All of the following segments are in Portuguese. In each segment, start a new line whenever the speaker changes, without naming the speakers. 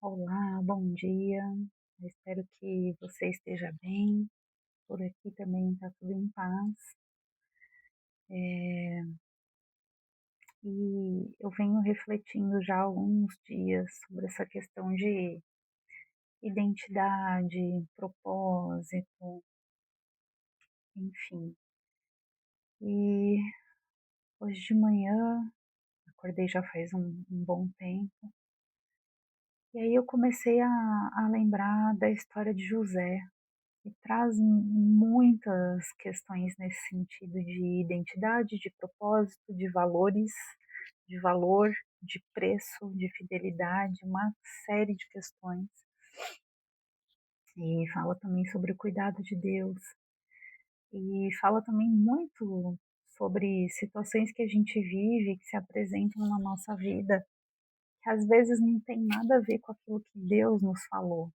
Olá, bom dia. Eu espero que você esteja bem. Por aqui também está tudo em paz. E eu venho refletindo já há alguns dias sobre essa questão de identidade, propósito, enfim. E hoje de manhã, acordei já faz um bom tempo, e aí eu comecei a lembrar da história de José. E traz muitas questões nesse sentido de identidade, de propósito, de valores, de valor, de preço, de fidelidade, uma série de questões. E fala também sobre o cuidado de Deus. E fala também muito sobre situações que a gente vive, que se apresentam na nossa vida, que às vezes não tem nada a ver com aquilo que Deus nos falou.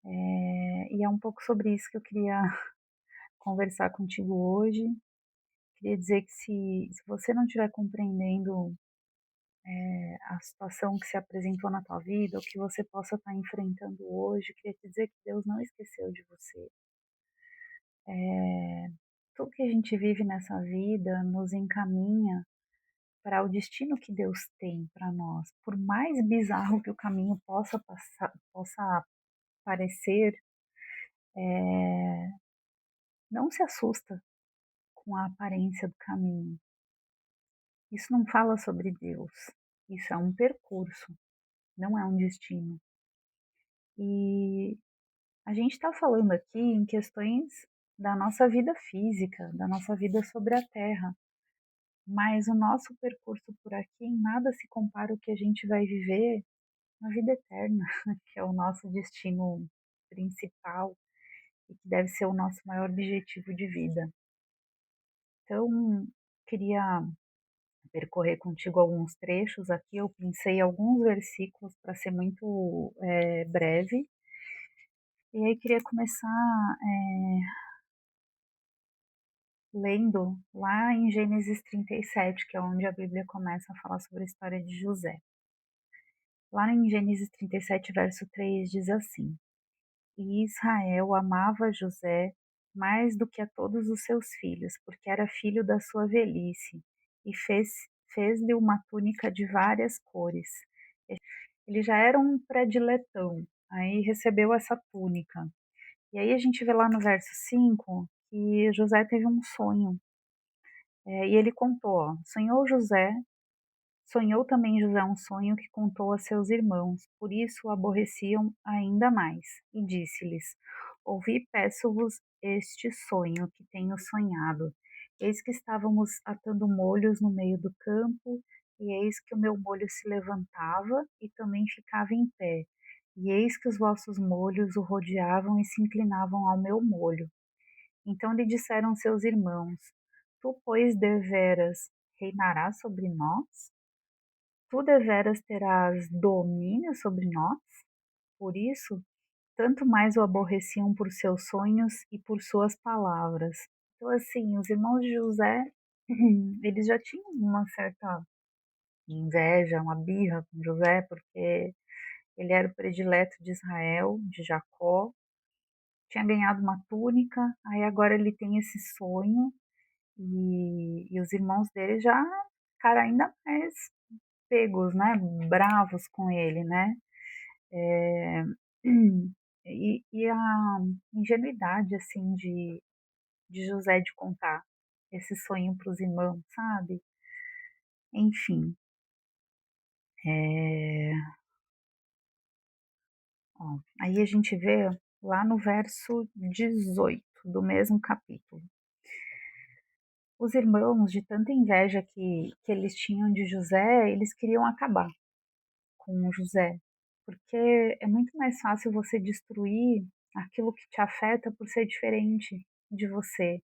E é um pouco sobre isso que eu queria conversar contigo hoje. Queria dizer que se você não estiver compreendendo a situação que se apresentou na tua vida, ou que você possa estar enfrentando hoje, queria te dizer que Deus não esqueceu de você. Tudo que a gente vive nessa vida nos encaminha para o destino que Deus tem para nós. Por mais bizarro que o caminho possa parecer, não se assusta com a aparência do caminho. Isso não fala sobre Deus. Isso é um percurso, não é um destino. E a gente está falando aqui em questões da nossa vida física, da nossa vida sobre a Terra, mas o nosso percurso por aqui em nada se compara ao que a gente vai viver na vida eterna, que é o nosso destino principal e que deve ser o nosso maior objetivo de vida. Então, queria percorrer contigo alguns trechos aqui. Eu pensei alguns versículos para ser muito breve. E aí queria começar lendo lá em Gênesis 37, que é onde a Bíblia começa a falar sobre a história de José. Lá em Gênesis 37, verso 3, diz assim: E Israel amava José mais do que a todos os seus filhos, porque era filho da sua velhice, e fez-lhe uma túnica de várias cores. Ele já era um prediletão, aí recebeu essa túnica. E aí a gente vê lá no verso 5 que José teve um sonho. E ele contou, ó, sonhou também José um sonho que contou a seus irmãos, por isso o aborreciam ainda mais. E disse-lhes: Ouvi, peço-vos este sonho que tenho sonhado. Eis que estávamos atando molhos no meio do campo, e eis que o meu molho se levantava e também ficava em pé. E eis que os vossos molhos o rodeavam e se inclinavam ao meu molho. Então lhe disseram seus irmãos: Tu, pois, deveras reinarás sobre nós? Tu deveras terás domínio sobre nós? Por isso, tanto mais o aborreciam por seus sonhos e por suas palavras. Então, assim, os irmãos de José, eles já tinham uma certa inveja, uma birra com José, porque ele era o predileto de Israel, de Jacó, tinha ganhado uma túnica, aí agora ele tem esse sonho, e os irmãos dele já ficaram ainda mais pegos, né, bravos com ele, né, é, e a ingenuidade, assim, de José de contar esse sonho para os irmãos, sabe, enfim, é, ó, aí a gente vê lá no verso 18 do mesmo capítulo. Os irmãos, de tanta inveja que eles tinham de José, eles queriam acabar com José, porque é muito mais fácil você destruir aquilo que te afeta por ser diferente de você.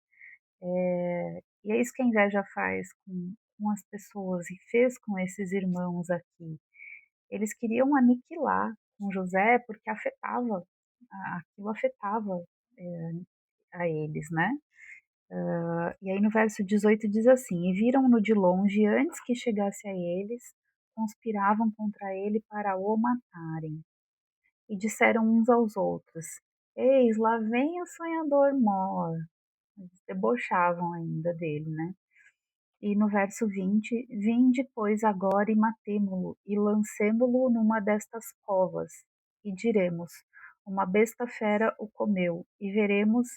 E é isso que a inveja faz com as pessoas e fez com esses irmãos aqui. Eles queriam aniquilar com José porque aquilo afetava a eles, né? E aí no verso 18 diz assim: E viram-no de longe antes que chegasse a eles, conspiravam contra ele para o matarem. E disseram uns aos outros: Eis, lá vem o sonhador mor. Eles debochavam ainda dele, né? E no verso 20: Vinde, pois, agora e matemo-lo, e lancemo-lo numa destas covas, e diremos: Uma besta fera o comeu, e veremos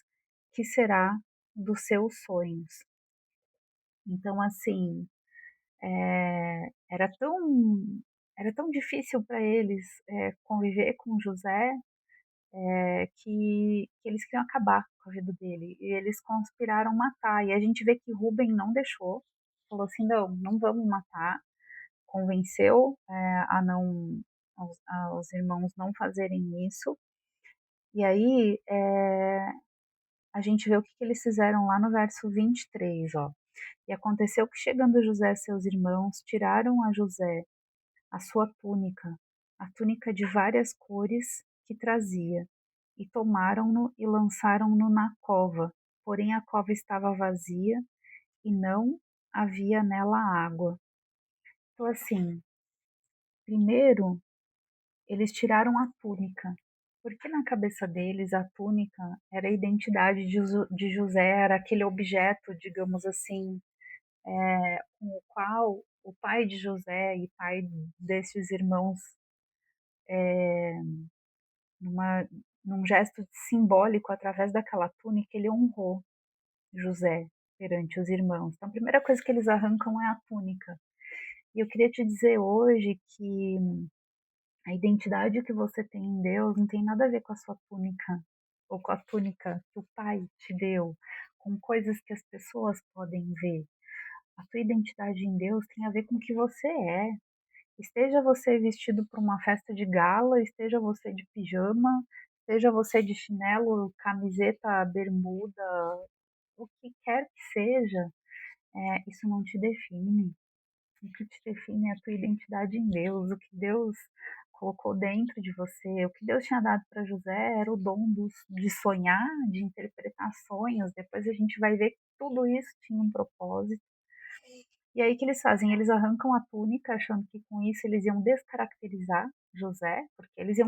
que será dos seus sonhos. Então, assim, era tão difícil para eles conviver com José, que eles queriam acabar com a vida dele. E eles conspiraram matar. E a gente vê que Rubem não deixou, falou assim: não, não vamos matar. Convenceu a não aos irmãos não fazerem isso. E aí a gente vê o que eles fizeram lá no verso 23, ó. E aconteceu que, chegando José e seus irmãos, tiraram a José a sua túnica, a túnica de várias cores que trazia, e tomaram-no e lançaram-no na cova. Porém a cova estava vazia e não havia nela água. Então, assim, primeiro eles tiraram a túnica, porque na cabeça deles a túnica era a identidade de José, era aquele objeto, digamos assim, com o qual o pai de José e pai desses irmãos, numa, num gesto simbólico, através daquela túnica, ele honrou José perante os irmãos. Então, a primeira coisa que eles arrancam é a túnica. E eu queria te dizer hoje que a identidade que você tem em Deus não tem nada a ver com a sua túnica, ou com a túnica que o Pai te deu, com coisas que as pessoas podem ver. A tua identidade em Deus tem a ver com o que você é. Esteja você vestido para uma festa de gala, esteja você de pijama, esteja você de chinelo, camiseta, bermuda, o que quer que seja, isso não te define. O que te define é a tua identidade em Deus, o que Deus colocou dentro de você. O que Deus tinha dado para José era o dom de sonhar, de interpretar sonhos. Depois a gente vai ver que tudo isso tinha um propósito. E aí o que eles fazem? Eles arrancam a túnica, achando que com isso eles iam descaracterizar José, porque eles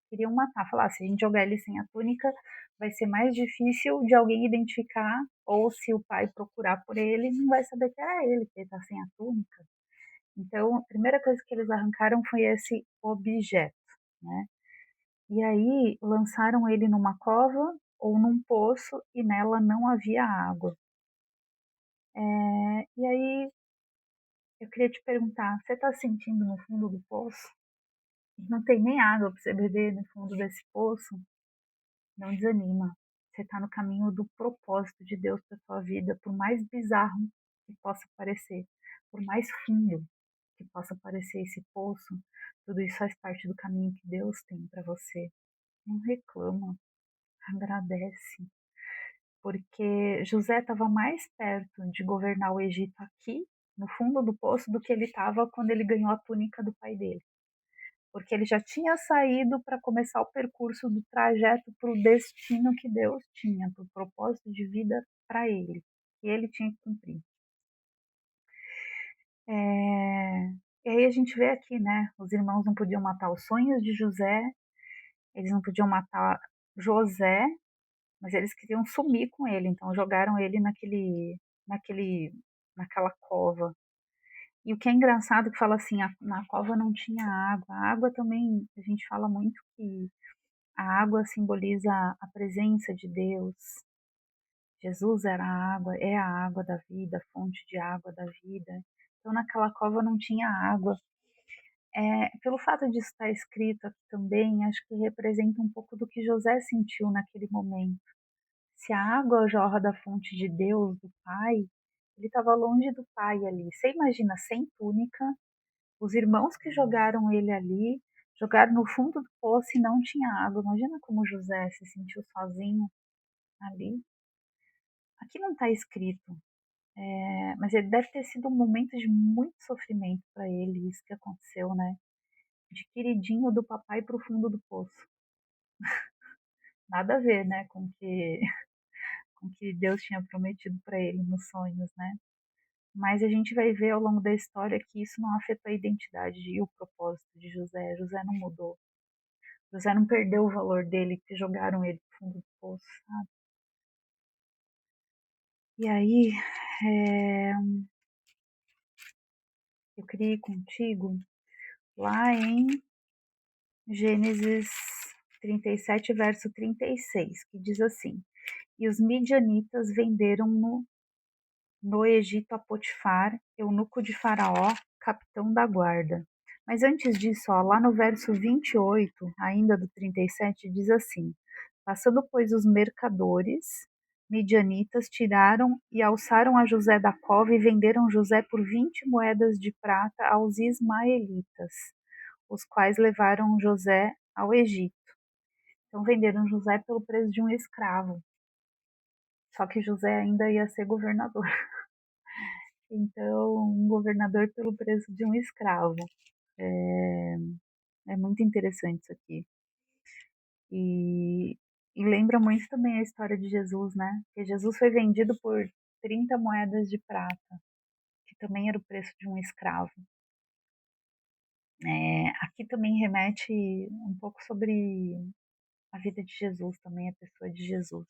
queriam matar. Falar, se a gente jogar ele sem a túnica, vai ser mais difícil de alguém identificar, ou se o pai procurar por ele, não vai saber que era ele, que ele está sem a túnica. Então, a primeira coisa que eles arrancaram foi esse objeto, né? E aí lançaram ele numa cova ou num poço e nela não havia água. E aí eu queria te perguntar, você está sentindo no fundo do poço? Não tem nem água para você beber no fundo desse poço? Não desanima. Você está no caminho do propósito de Deus para sua vida, por mais bizarro que possa parecer, por mais fundo que possa parecer esse poço, tudo isso faz parte do caminho que Deus tem para você. Não reclama, agradece, porque José estava mais perto de governar o Egito aqui, no fundo do poço, do que ele estava quando ele ganhou a túnica do pai dele. Porque ele já tinha saído para começar o percurso do trajeto para o destino que Deus tinha, para o propósito de vida para ele, que ele tinha que cumprir. E aí a gente vê aqui, né? Os irmãos não podiam matar os sonhos de José, eles não podiam matar José, mas eles queriam sumir com ele, então jogaram ele naquela cova. E o que é engraçado que fala assim, na cova não tinha água. A água também, a gente fala muito que a água simboliza a presença de Deus. Jesus era a água, é a água da vida, a fonte de água da vida. Então naquela cova não tinha água. Pelo fato de estar escrito aqui também, acho que representa um pouco do que José sentiu naquele momento. Se a água jorra da fonte de Deus, do Pai, ele estava longe do Pai ali. Você imagina, sem túnica, os irmãos que jogaram ele ali, jogaram no fundo do poço e não tinha água. Imagina como José se sentiu sozinho ali. Aqui não está escrito, mas ele deve ter sido um momento de muito sofrimento para ele, isso que aconteceu, né? De queridinho do papai para o fundo do poço. Nada a ver, né, com que Deus tinha prometido para ele nos sonhos, né? Mas a gente vai ver ao longo da história que isso não afetou a identidade e o propósito de José. José não mudou. José não perdeu o valor dele, que jogaram ele pro fundo do poço, sabe? E aí, é, eu queria ir contigo lá em Gênesis 37, verso 36, que diz assim: E os midianitas venderam no Egito a Potifar, eunuco de Faraó, capitão da guarda. Mas antes disso, ó, lá no verso 28, ainda do 37, diz assim: Passando, pois, os mercadores midianitas tiraram e alçaram a José da cova e venderam José por 20 moedas de prata aos ismaelitas, os quais levaram José ao Egito. Então venderam José pelo preço de um escravo. Só que José ainda ia ser governador. Então, um governador pelo preço de um escravo. É, é muito interessante isso aqui. E, e lembra muito também a história de Jesus, né? Que Jesus foi vendido por 30 moedas de prata, que também era o preço de um escravo. Aqui também remete um pouco sobre a vida de Jesus, também a pessoa de Jesus.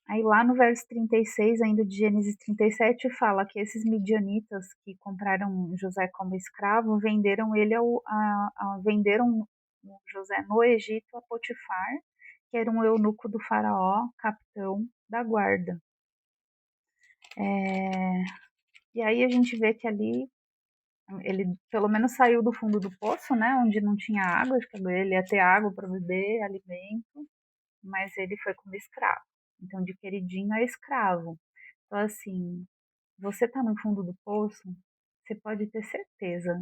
Aí lá no verso 36, ainda de Gênesis 37, fala que esses midianitas que compraram José como escravo venderam ele venderam José no Egito a Potifar, que era um eunuco do faraó, capitão da guarda. E aí a gente vê que ali ele pelo menos saiu do fundo do poço, né, onde não tinha água, acho que ele ia ter água para beber, alimento, mas ele foi como escravo. Então de queridinho a escravo. Então assim, você está no fundo do poço, você pode ter certeza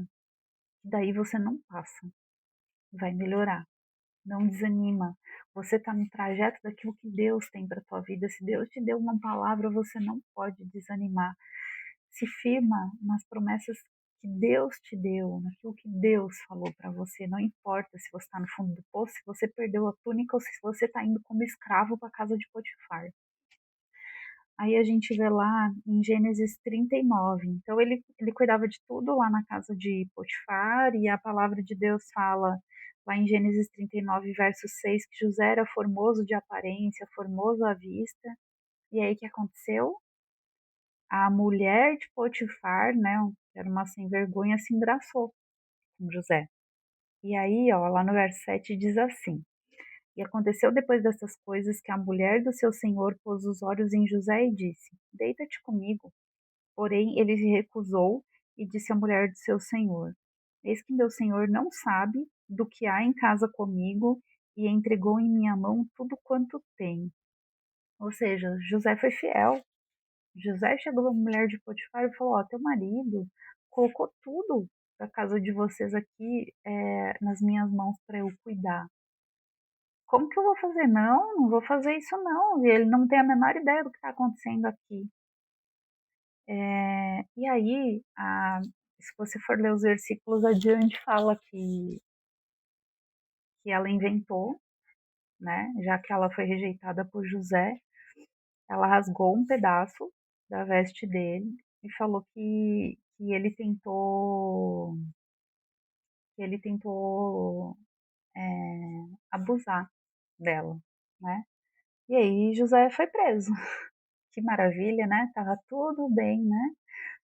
que daí você não passa, vai melhorar. Não desanima. Você está no trajeto daquilo que Deus tem para tua vida. Se Deus te deu uma palavra, você não pode desanimar. Se firma nas promessas que Deus te deu, naquilo que Deus falou para você. Não importa se você está no fundo do poço, se você perdeu a túnica ou se você está indo como escravo para a casa de Potifar. Aí a gente vê lá em Gênesis 39. Então ele cuidava de tudo lá na casa de Potifar, e a palavra de Deus fala lá em Gênesis 39, verso 6, que José era formoso de aparência, formoso à vista. E aí o que aconteceu? A mulher de Potifar, né, que era uma sem vergonha, se engraçou com José. E aí, ó, lá no verso 7 diz assim: E aconteceu depois dessas coisas que a mulher do seu senhor pôs os olhos em José e disse: Deita-te comigo. Porém, ele se recusou e disse à mulher de seu senhor: Eis que meu senhor não sabe do que há em casa comigo e entregou em minha mão tudo quanto tem. Ou seja, José foi fiel. José chegou à mulher de Potifar e falou: Ó, teu marido colocou tudo da casa de vocês aqui nas minhas mãos para eu cuidar. Como que eu vou fazer? Não, não vou fazer isso não. E ele não tem a menor ideia do que está acontecendo aqui. E aí, se você for ler os versículos adiante, fala que ela inventou, né? Já que ela foi rejeitada por José, ela rasgou um pedaço da veste dele e falou que ele tentou abusar dela, né? E aí José foi preso. Que maravilha, né? Tava tudo bem, né?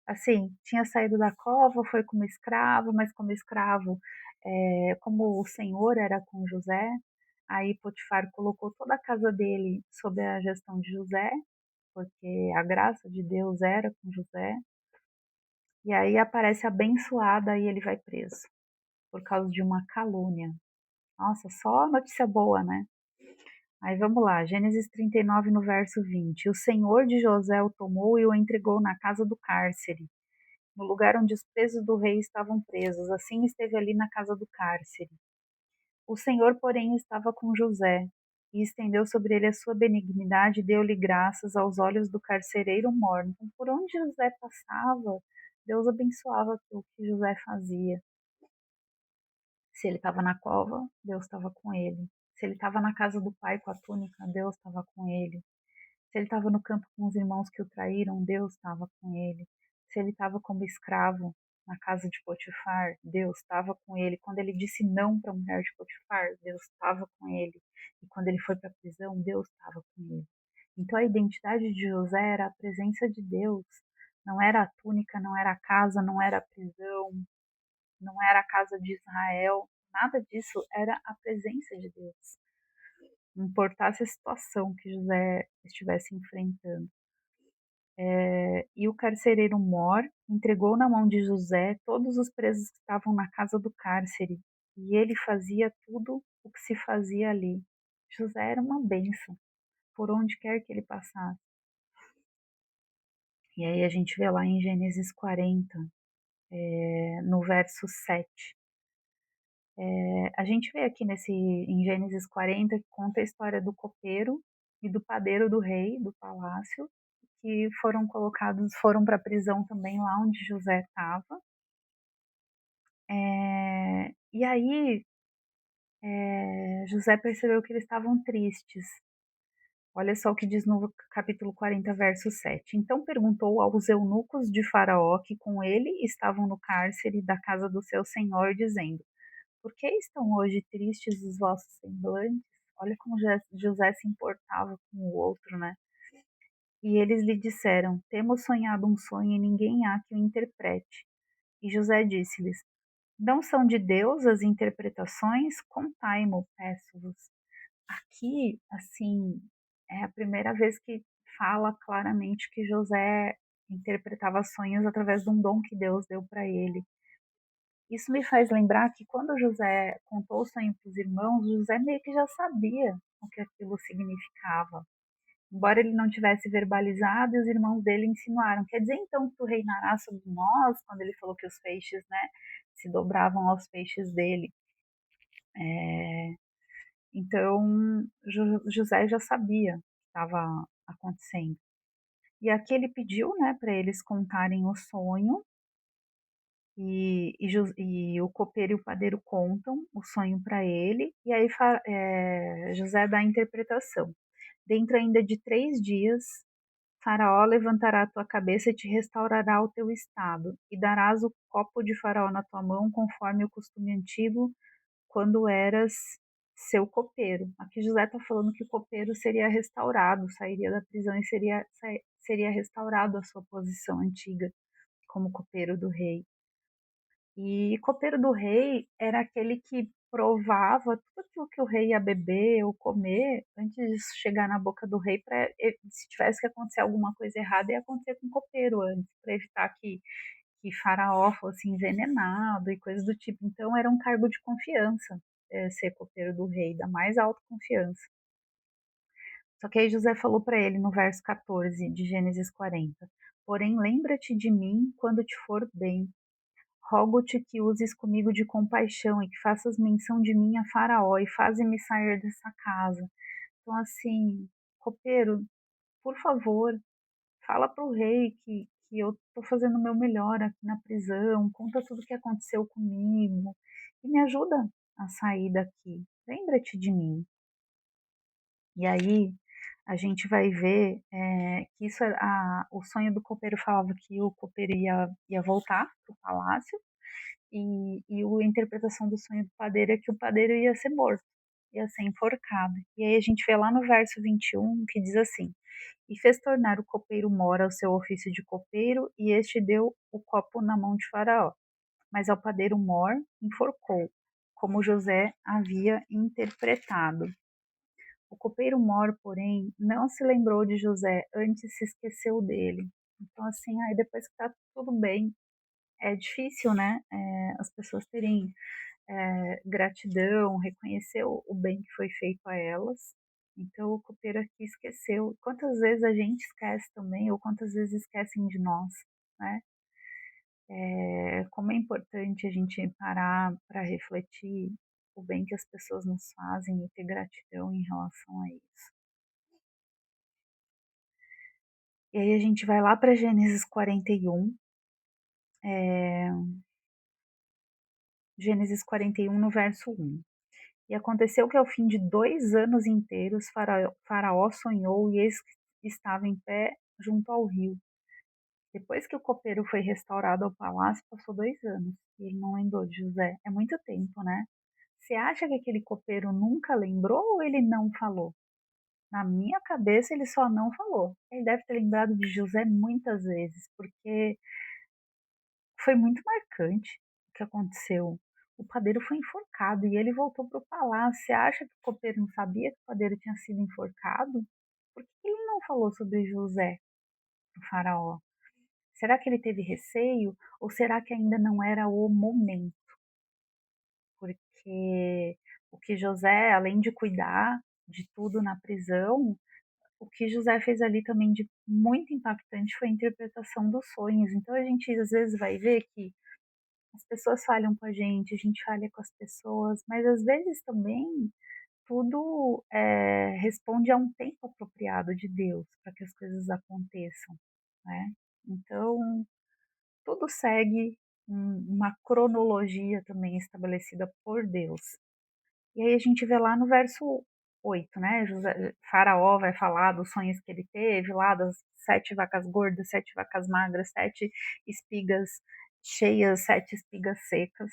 Assim, tinha saído da cova, foi como escravo, mas como escravo, como o Senhor era com José, aí Potifar colocou toda a casa dele sob a gestão de José, porque a graça de Deus era com José, e aí aparece abençoada e ele vai preso, por causa de uma calúnia. Nossa, só notícia boa, né? Aí vamos lá, Gênesis 39, no verso 20. O Senhor de José o tomou e o entregou na casa do cárcere, no lugar onde os presos do rei estavam presos. Assim esteve ali na casa do cárcere. O Senhor, porém, estava com José, e estendeu sobre ele a sua benignidade e deu-lhe graças aos olhos do carcereiro mor. Então, por onde José passava, Deus abençoava o que José fazia. Se ele estava na cova, Deus estava com ele. Se ele estava na casa do pai com a túnica, Deus estava com ele. Se ele estava no campo com os irmãos que o traíram, Deus estava com ele. Se ele estava como escravo na casa de Potifar, Deus estava com ele. Quando ele disse não para a mulher de Potifar, Deus estava com ele. E quando ele foi para a prisão, Deus estava com ele. Então a identidade de José era a presença de Deus. Não era a túnica, não era a casa, não era a prisão, não era a casa de Israel. Nada disso, era a presença de Deus. Não importasse a situação que José estivesse enfrentando. E o carcereiro Mor entregou na mão de José todos os presos que estavam na casa do cárcere, e ele fazia tudo o que se fazia ali. José era uma bênção, por onde quer que ele passasse. E aí a gente vê lá em Gênesis 40, no verso 7. A gente vê aqui em Gênesis 40 que conta a história do copeiro e do padeiro do rei, do palácio, que foram para a prisão também lá onde José estava. E aí José percebeu que eles estavam tristes. Olha só o que diz no capítulo 40, verso 7. Então perguntou aos eunucos de Faraó que com ele estavam no cárcere da casa do seu senhor, dizendo: Por que estão hoje tristes os vossos semblantes? Olha como José se importava com o outro, né? E eles lhe disseram: Temos sonhado um sonho e ninguém há que o interprete. E José disse-lhes: Não são de Deus as interpretações? Contai-mo, peço-vos. Aqui, assim, é a primeira vez que fala claramente que José interpretava sonhos através de um dom que Deus deu para ele. Isso me faz lembrar que quando José contou o sonho para os irmãos, José meio que já sabia o que aquilo significava. Embora ele não tivesse verbalizado, e os irmãos dele insinuaram. Quer dizer, então, que tu reinarás sobre nós? Quando ele falou que os peixes, né, se dobravam aos peixes dele. Então, José já sabia o que estava acontecendo. E aqui ele pediu, né, para eles contarem o sonho, e o copeiro e o padeiro contam o sonho para ele, e aí José dá a interpretação. Dentro ainda de 3 dias, Faraó levantará a tua cabeça e te restaurará o teu estado, e darás o copo de Faraó na tua mão, conforme o costume antigo, quando eras seu copeiro. Aqui José está falando que o copeiro seria restaurado, sairia da prisão e seria restaurado à sua posição antiga como copeiro do rei. E copeiro do rei era aquele que provava tudo aquilo que o rei ia beber ou comer antes de chegar na boca do rei, para se tivesse que acontecer alguma coisa errada, ia acontecer com o copeiro antes, para evitar que Faraó fosse envenenado e coisas do tipo. Então era um cargo de confiança, ser copeiro do rei, da mais alta confiança. Só que aí José falou para ele no verso 14 de Gênesis 40: Porém, lembra-te de mim quando te for bem. Rogo-te que uses comigo de compaixão e que faças menção de mim a Faraó e faze-me sair dessa casa. Então, assim, copeiro, por favor, fala para o rei que eu estou fazendo o meu melhor aqui na prisão, conta tudo o que aconteceu comigo e me ajuda a sair daqui. Lembra-te de mim. E aí a gente vai ver que o sonho do copeiro falava que o copeiro ia voltar para o palácio, e a interpretação do sonho do padeiro é que o padeiro ia ser morto, ia ser enforcado. E aí a gente vê lá no verso 21 que diz assim: E fez tornar o copeiro Mor ao seu ofício de copeiro, e este deu o copo na mão de Faraó. Mas ao padeiro Mor enforcou, como José havia interpretado. O copeiro Mor, porém, não se lembrou de José, antes se esqueceu dele. Então, assim, aí depois que tá tudo bem, é difícil, né? As pessoas terem gratidão, reconhecer o bem que foi feito a elas. Então, o copeiro aqui esqueceu. Quantas vezes a gente esquece também, ou quantas vezes esquecem de nós, né? Como é importante a gente parar para refletir o bem que as pessoas nos fazem e ter gratidão em relação a isso. E aí a gente vai lá para Gênesis 41, Gênesis 41 no verso 1. E aconteceu que ao fim de 2 anos inteiros, Faraó sonhou, e eis estava em pé junto ao rio. Depois que o copeiro foi restaurado ao palácio, passou 2 anos e ele não lembrou de José. É muito tempo, né? Você acha que aquele copeiro nunca lembrou ou ele não falou? Na minha cabeça, ele só não falou. Ele deve ter lembrado de José muitas vezes, porque foi muito marcante o que aconteceu. O padeiro foi enforcado e ele voltou para o palácio. Você acha que o copeiro não sabia que o padeiro tinha sido enforcado? Por que ele não falou sobre José para o faraó? Será que ele teve receio ou será que ainda não era o momento? Porque o que José, além de cuidar de tudo na prisão, o que José fez ali também de muito impactante foi a interpretação dos sonhos. Então a gente às vezes vai ver que as pessoas falham com a gente falha com as pessoas, mas às vezes também tudo responde a um tempo apropriado de Deus para que as coisas aconteçam, né? Então tudo segue uma cronologia também estabelecida por Deus. E aí a gente vê lá no verso 8, né? Faraó vai falar dos sonhos que ele teve, lá das 7 vacas gordas, 7 vacas magras, 7 espigas cheias, 7 espigas secas.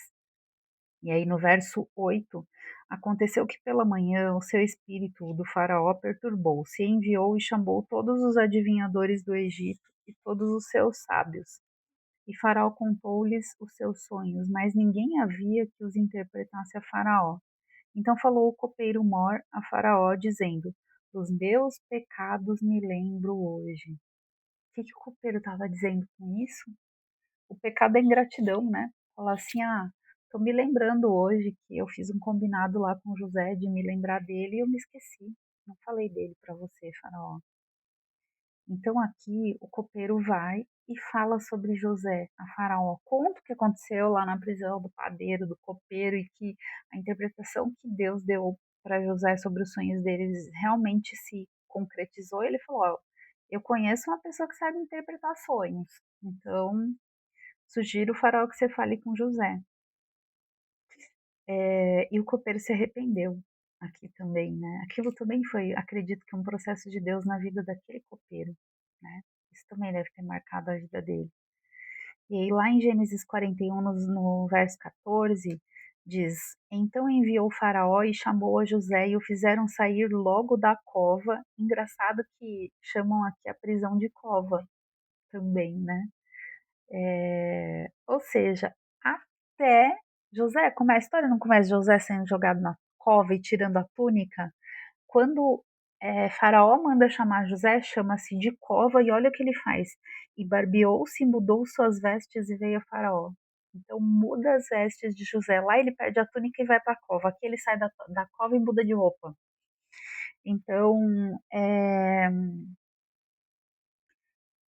E aí no verso 8, aconteceu que pela manhã o seu espírito do faraó perturbou-se, enviou e chamou todos os adivinhadores do Egito e todos os seus sábios. E Faraó contou-lhes os seus sonhos, mas ninguém havia que os interpretasse a Faraó. Então falou o copeiro Mor a Faraó, dizendo: Dos meus pecados me lembro hoje. O que o copeiro estava dizendo com isso? O pecado é ingratidão, né? Falar assim: estou me lembrando hoje que eu fiz um combinado lá com José de me lembrar dele e eu me esqueci. Não falei dele para você, Faraó. Então aqui o copeiro vai e fala sobre José a Faraó, conta o que aconteceu lá na prisão do padeiro, do copeiro e que a interpretação que Deus deu para José sobre os sonhos deles realmente se concretizou. Ele falou: ó, eu conheço uma pessoa que sabe interpretar sonhos, então sugiro o Faraó que você fale com José. E o copeiro se arrependeu aqui também, né? Aquilo também foi, acredito que um processo de Deus na vida daquele copeiro, né? Isso também deve ter marcado a vida dele. E aí lá em Gênesis 41, no verso 14, diz: Então enviou o faraó e chamou a José e o fizeram sair logo da cova. Engraçado que chamam aqui a prisão de cova também, né? Ou seja, até José, como é a história não começa José sendo jogado na cova e tirando a túnica, quando Faraó manda chamar José, chama-se de cova e olha o que ele faz. E barbeou-se, mudou suas vestes e veio a Faraó. Então muda as vestes de José. Lá ele perde a túnica e vai para a cova. Aqui ele sai da cova e muda de roupa. Então,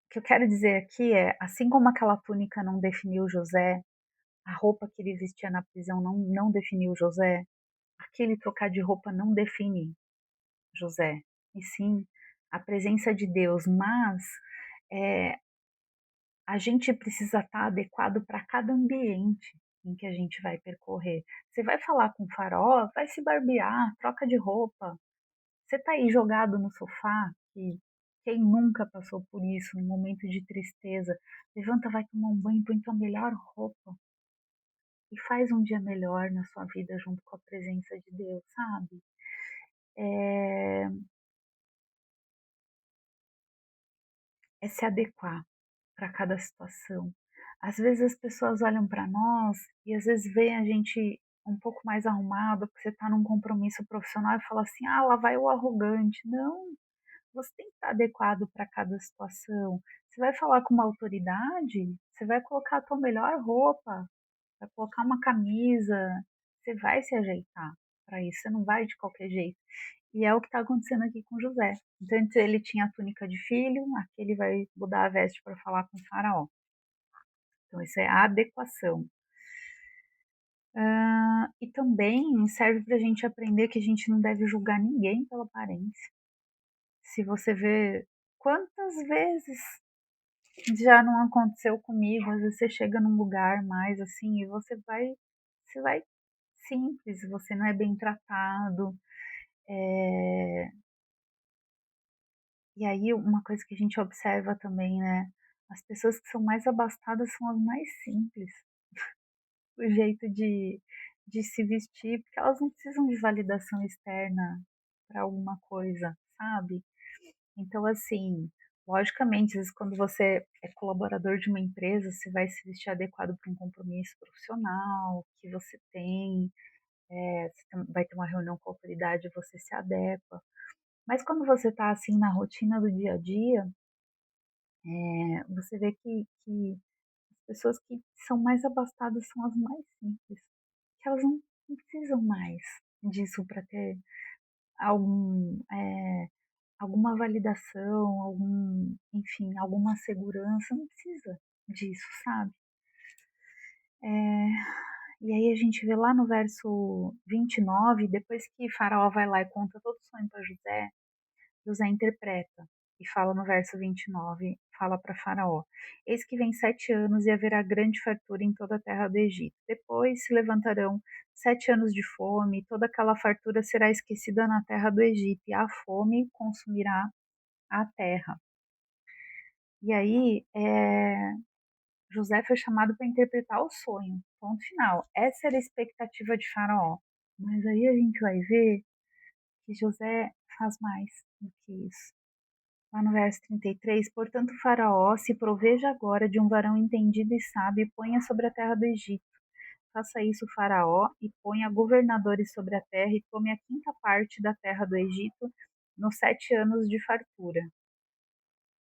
o que eu quero dizer aqui é, assim como aquela túnica não definiu José, a roupa que ele vestia na prisão não definiu José, aquele trocar de roupa não define José, e sim a presença de Deus, mas é, a gente precisa estar adequado para cada ambiente em que a gente vai percorrer. Você vai falar com o faraó, vai se barbear, troca de roupa. Você está aí jogado no sofá, que quem nunca passou por isso, num momento de tristeza, levanta, vai tomar um banho, põe tua melhor roupa e faz um dia melhor na sua vida junto com a presença de Deus, sabe? É, é se adequar para cada situação. Às vezes as pessoas olham para nós e às vezes veem a gente um pouco mais arrumado, porque você está num compromisso profissional e fala assim: lá vai o arrogante. Não, você tem que estar adequado para cada situação. Você vai falar com uma autoridade, você vai colocar a tua melhor roupa, vai colocar uma camisa, você vai se ajeitar para isso, você não vai de qualquer jeito. E é o que está acontecendo aqui com José. Então, antes ele tinha a túnica de filho, aqui ele vai mudar a veste para falar com o faraó. Então, isso é a adequação. E também serve para a gente aprender que a gente não deve julgar ninguém pela aparência. Se você vê quantas vezes já não aconteceu comigo, às vezes você chega num lugar mais assim e você vai simples, você não é bem tratado, é, E aí uma coisa que a gente observa também, né, as pessoas que são mais abastadas são as mais simples, o jeito de se vestir, porque elas não precisam de validação externa para alguma coisa, sabe. Então assim, logicamente, às vezes quando você é colaborador de uma empresa, você vai se vestir adequado para um compromisso profissional que você tem, você vai ter uma reunião com a autoridade, você se adequa. Mas quando você está, assim, na rotina do dia a dia, você vê que as pessoas que são mais abastadas são as mais simples, que elas não precisam mais disso para ter algum, alguma validação, enfim, alguma segurança, não precisa disso, sabe. E aí a gente vê lá no verso 29, depois que Faraó vai lá e conta todo o sonho para José, José interpreta e fala no verso 29, fala para Faraó: Eis que vem 7 anos e haverá grande fartura em toda a terra do Egito. Depois se levantarão 7 anos de fome, e toda aquela fartura será esquecida na terra do Egito, e a fome consumirá a terra. E aí, José foi chamado para interpretar o sonho. Ponto final. Essa era a expectativa de Faraó. Mas aí a gente vai ver que José faz mais do que isso. Lá no verso 33, portanto, Faraó se proveja agora de um varão entendido e sábio e ponha sobre a terra do Egito. Faça isso, Faraó, e ponha governadores sobre a terra e tome a quinta parte da terra do Egito nos 7 anos de fartura.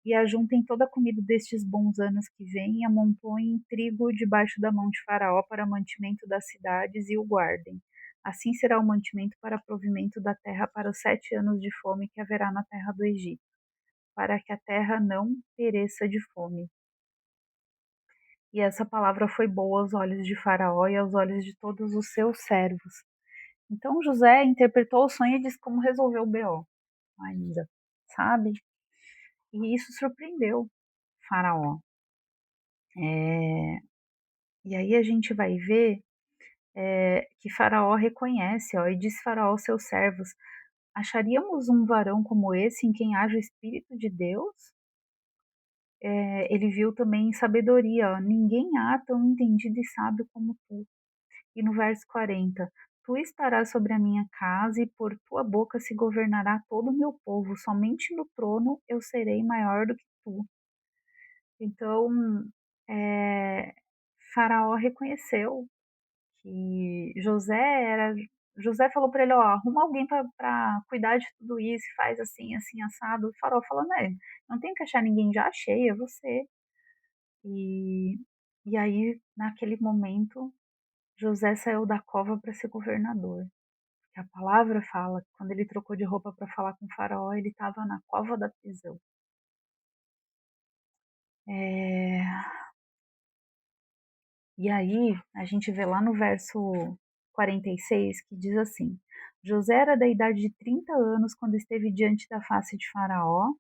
E ajuntem toda a comida destes bons anos que vêm e amontoem trigo debaixo da mão de Faraó para mantimento das cidades e o guardem. Assim será o mantimento para provimento da terra para os 7 anos de fome que haverá na terra do Egito, para que a terra não pereça de fome. E essa palavra foi boa aos olhos de Faraó e aos olhos de todos os seus servos. Então José interpretou o sonho e disse como resolveu o BO ainda, sabe? E isso surpreendeu Faraó. É, e aí a gente vai ver que Faraó reconhece, ó, e diz Faraó aos seus servos: Acharíamos um varão como esse em quem haja o Espírito de Deus? Ele viu também sabedoria, ó, ninguém há tão entendido e sábio como tu. E no verso 40, tu estarás sobre a minha casa e por tua boca se governará todo o meu povo, somente no trono eu serei maior do que tu. Então, é, Faraó reconheceu que José falou para ele, ó, arruma alguém para cuidar de tudo isso, faz assim, assim, assado. O Faraó falou, né, não tem que achar ninguém, já achei, é você. E, e aí, naquele momento, José saiu da cova para ser governador. Que a palavra fala que quando ele trocou de roupa para falar com o Faraó, ele estava na cova da prisão. É, E aí, a gente vê lá no verso 46 que diz assim: José era da idade de 30 anos quando esteve diante da face de Faraó,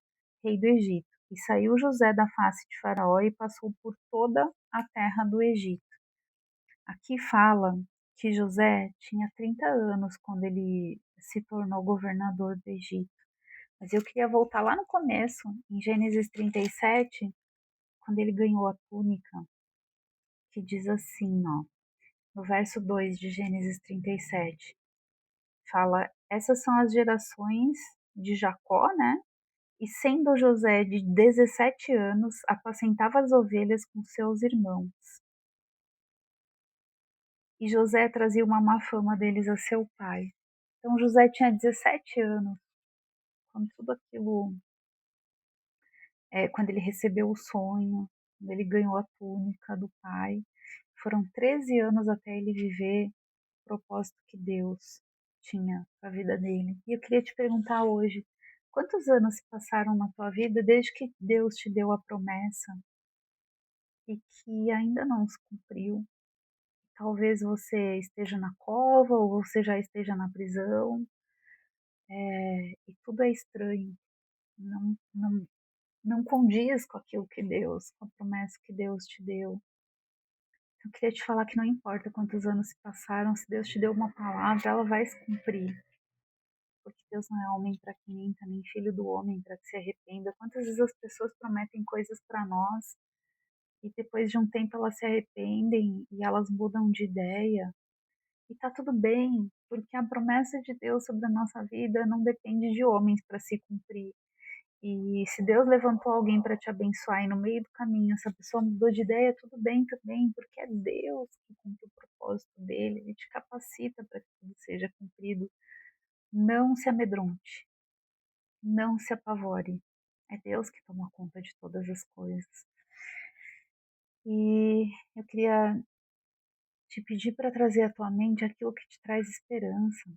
rei do Egito. E saiu José da face de Faraó e passou por toda a terra do Egito. Aqui fala que José tinha 30 anos quando ele se tornou governador do Egito. Mas eu queria voltar lá no começo, em Gênesis 37, quando ele ganhou a túnica, que diz assim, ó, no verso 2 de Gênesis 37, fala: Essas são as gerações de Jacó, né? E sendo José de 17 anos, apacentava as ovelhas com seus irmãos. E José trazia uma má fama deles a seu pai. Então José tinha 17 anos, quando tudo aquilo, quando ele recebeu o sonho, quando ele ganhou a túnica do pai. Foram 13 anos até ele viver o propósito que Deus tinha para a vida dele. E eu queria te perguntar hoje, quantos anos se passaram na tua vida desde que Deus te deu a promessa e que ainda não se cumpriu? Talvez você esteja na cova ou você já esteja na prisão, e tudo é estranho, não condiz com aquilo que Deus, com a promessa que Deus te deu. Eu queria te falar que não importa quantos anos se passaram, se Deus te deu uma palavra, ela vai se cumprir. porque Deus não é homem para que minta, nem filho do homem para que se arrependa. Quantas vezes as pessoas prometem coisas para nós e depois de um tempo elas se arrependem e elas mudam de ideia? E tá tudo bem, porque a promessa de Deus sobre a nossa vida não depende de homens para se cumprir. E se Deus levantou alguém para te abençoar e no meio do caminho essa pessoa mudou de ideia, tudo bem também, porque é Deus que cumpre o propósito dele, ele te capacita para que tudo seja cumprido. Não se amedronte, não se apavore. É Deus que toma conta de todas as coisas. E eu queria te pedir para trazer à tua mente aquilo que te traz esperança.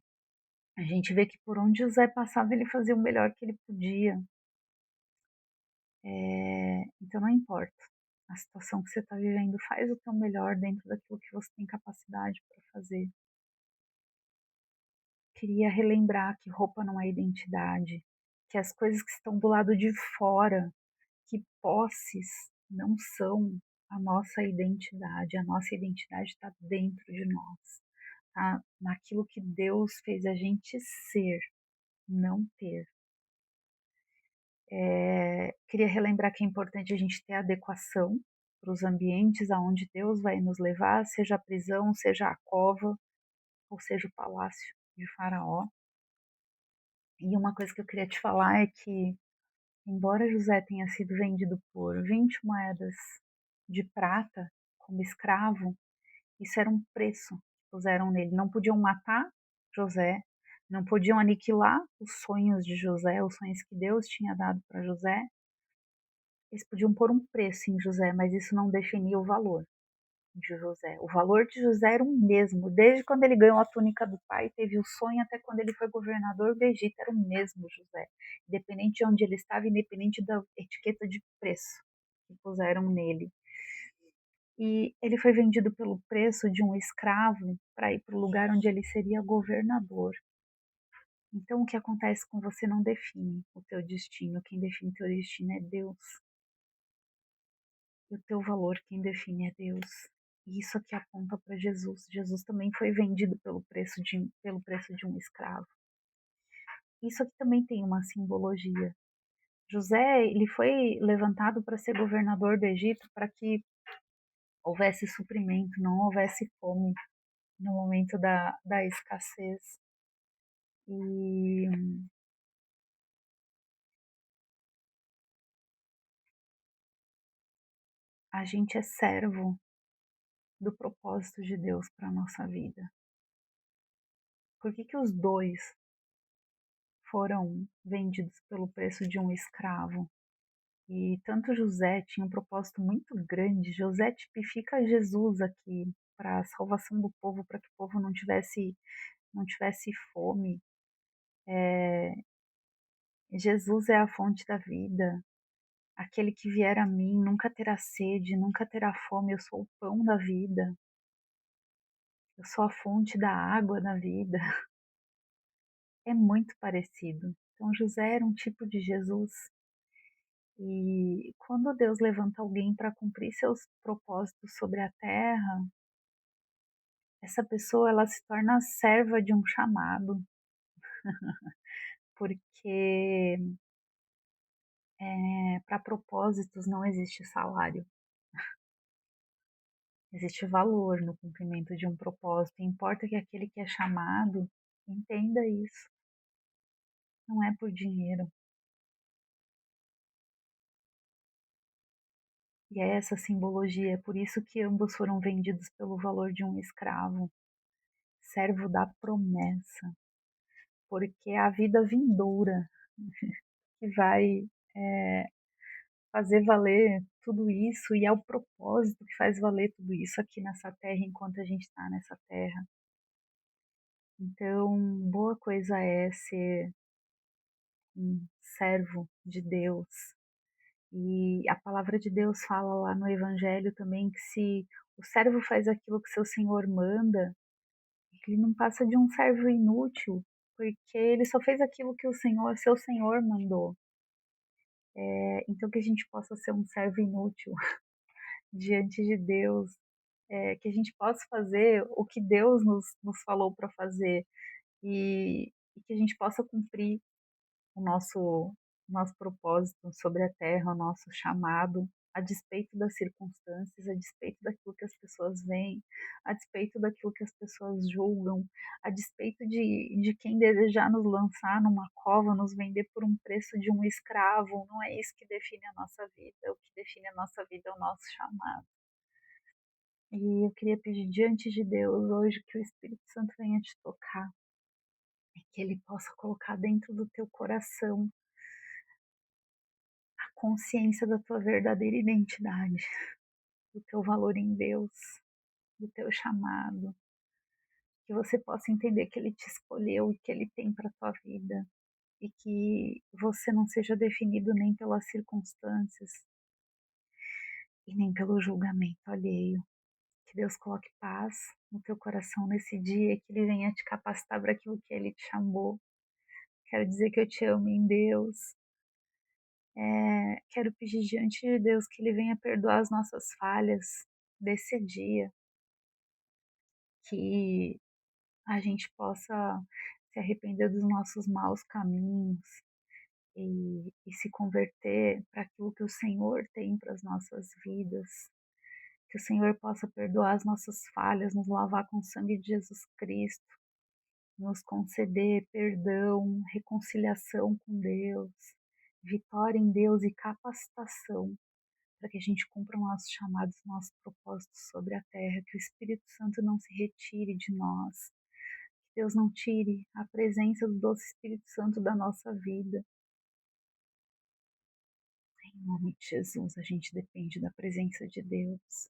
A gente vê que por onde José passava, ele fazia o melhor que ele podia. Então não importa a situação que você está vivendo, faz o teu melhor dentro daquilo que você tem capacidade para fazer. Queria relembrar que roupa não é identidade, que as coisas que estão do lado de fora, que posses não são a nossa identidade está dentro de nós, tá? Naquilo que Deus fez a gente ser, não ter. Queria relembrar que é importante a gente ter adequação para os ambientes aonde Deus vai nos levar, seja a prisão, seja a cova, ou seja o palácio de Faraó. E uma coisa que eu queria te falar é que, embora José tenha sido vendido por 20 moedas de prata como escravo, isso era um preço que puseram nele. Não podiam matar José, não podiam aniquilar os sonhos de José, os sonhos que Deus tinha dado para José. Eles podiam pôr um preço em José, mas isso não definia o valor de José. O valor de José era o mesmo, desde quando ele ganhou a túnica do pai, teve o sonho, até quando ele foi governador do Egito, era o mesmo José. Independente de onde ele estava, independente da etiqueta de preço que puseram nele. E ele foi vendido pelo preço de um escravo para ir para o lugar onde ele seria governador. Então, o que acontece com você não define o teu destino. Quem define o teu destino é Deus. E o teu valor, quem define é Deus. E isso aqui aponta para Jesus. Jesus também foi vendido pelo preço de um escravo. Isso aqui também tem uma simbologia. José, ele foi levantado para ser governador do Egito para que houvesse suprimento, não houvesse fome no momento da escassez. E a gente é servo do propósito de Deus para a nossa vida. Por que que os dois foram vendidos pelo preço de um escravo? E tanto José tinha um propósito muito grande. José tipifica Jesus aqui para a salvação do povo, para que o povo não tivesse fome. Jesus é a fonte da vida. Aquele que vier a mim nunca terá sede, nunca terá fome. Eu sou o pão da vida. Eu sou a fonte da água da vida. É muito parecido. Então José era um tipo de Jesus. E quando Deus levanta alguém para cumprir seus propósitos sobre a terra, essa pessoa ela se torna serva de um chamado, porque para propósitos não existe salário, existe valor no cumprimento de um propósito. Importa que aquele que é chamado entenda isso, não é por dinheiro. E é essa simbologia, é por isso que ambos foram vendidos pelo valor de um escravo, servo da promessa, porque é a vida vindoura que vai fazer valer tudo isso, e é o propósito que faz valer tudo isso aqui nessa terra, enquanto a gente está nessa terra. Então, boa coisa é ser um servo de Deus. E a palavra de Deus fala lá no Evangelho também que se o servo faz aquilo que seu senhor manda, ele não passa de um servo inútil, porque ele só fez aquilo que seu senhor mandou. Então que a gente possa ser um servo inútil diante de Deus, que a gente possa fazer o que Deus nos falou para fazer. E e que a gente possa cumprir o nosso propósito sobre a terra, o nosso chamado, a despeito das circunstâncias, a despeito daquilo que as pessoas veem, a despeito daquilo que as pessoas julgam, a despeito de quem desejar nos lançar numa cova, nos vender por um preço de um escravo. Não é isso que define a nossa vida. O que define a nossa vida é o nosso chamado. E eu queria pedir diante de Deus hoje que o Espírito Santo venha te tocar, e que ele possa colocar dentro do teu coração a consciência da tua verdadeira identidade, do teu valor em Deus, do teu chamado, que você possa entender que Ele te escolheu e que Ele tem para tua vida, e que você não seja definido nem pelas circunstâncias e nem pelo julgamento alheio. Que Deus coloque paz no teu coração nesse dia, e que Ele venha te capacitar para aquilo que Ele te chamou. Quero dizer que eu te amo em Deus. Quero pedir diante de Deus que Ele venha perdoar as nossas falhas desse dia, que a gente possa se arrepender dos nossos maus caminhos e se converter para aquilo que o Senhor tem para as nossas vidas. Que o Senhor possa perdoar as nossas falhas, nos lavar com o sangue de Jesus Cristo, nos conceder perdão, reconciliação com Deus, vitória em Deus e capacitação para que a gente cumpra os nossos chamados, nossos propósitos sobre a terra, que o Espírito Santo não se retire de nós, que Deus não tire a presença do doce Espírito Santo da nossa vida. Em nome de Jesus, a gente depende da presença de Deus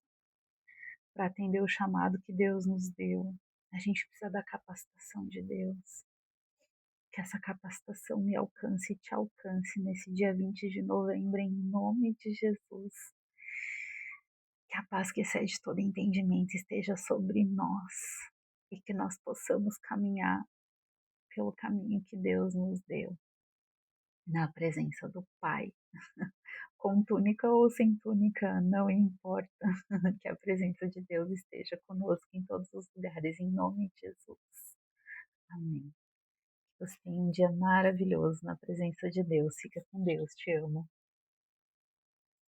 para atender o chamado que Deus nos deu. A gente precisa da capacitação de Deus. Que essa capacitação me alcance e te alcance nesse dia 20 de novembro, em nome de Jesus. Que a paz que excede todo entendimento esteja sobre nós e que nós possamos caminhar pelo caminho que Deus nos deu, na presença do Pai. Com túnica ou sem túnica, não importa, que a presença de Deus esteja conosco em todos os lugares, em nome de Jesus. Amém. Você tem um dia maravilhoso na presença de Deus. Fica com Deus, te amo.